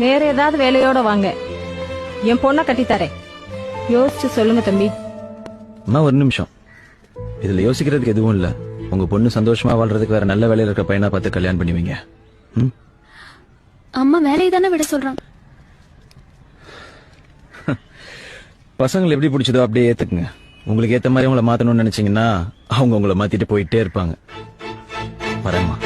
வேற ஏதாவது வேலையோட வாங்க, என் பொண்ணை கட்டித்தரேன். யோசிச்சு சொல்லுங்க தம்பி. அம்மா ஒரு நிமிஷம், இதுல யோசிக்கிறதுக்கு எதுவும் இல்ல. உங்க பொண்ணு சந்தோஷமா வாழ்றதுக்கு வேற நல்ல வேலையில இருக்க பையனா பார்த்து கல்யாணம் பண்ணுவீங்க. அம்மா வேலையை தானே விட சொல்றாங்க. பசங்களை எப்படி பிடிச்சதோ அப்படியே ஏத்துக்குங்க. உங்களுக்கு ஏத்த மாதிரி உங்களை மாத்தணும்னு நினைச்சீங்கன்னா அவங்க உங்களை மாத்திட்டு போயிட்டே இருப்பாங்க. வரேம்மா.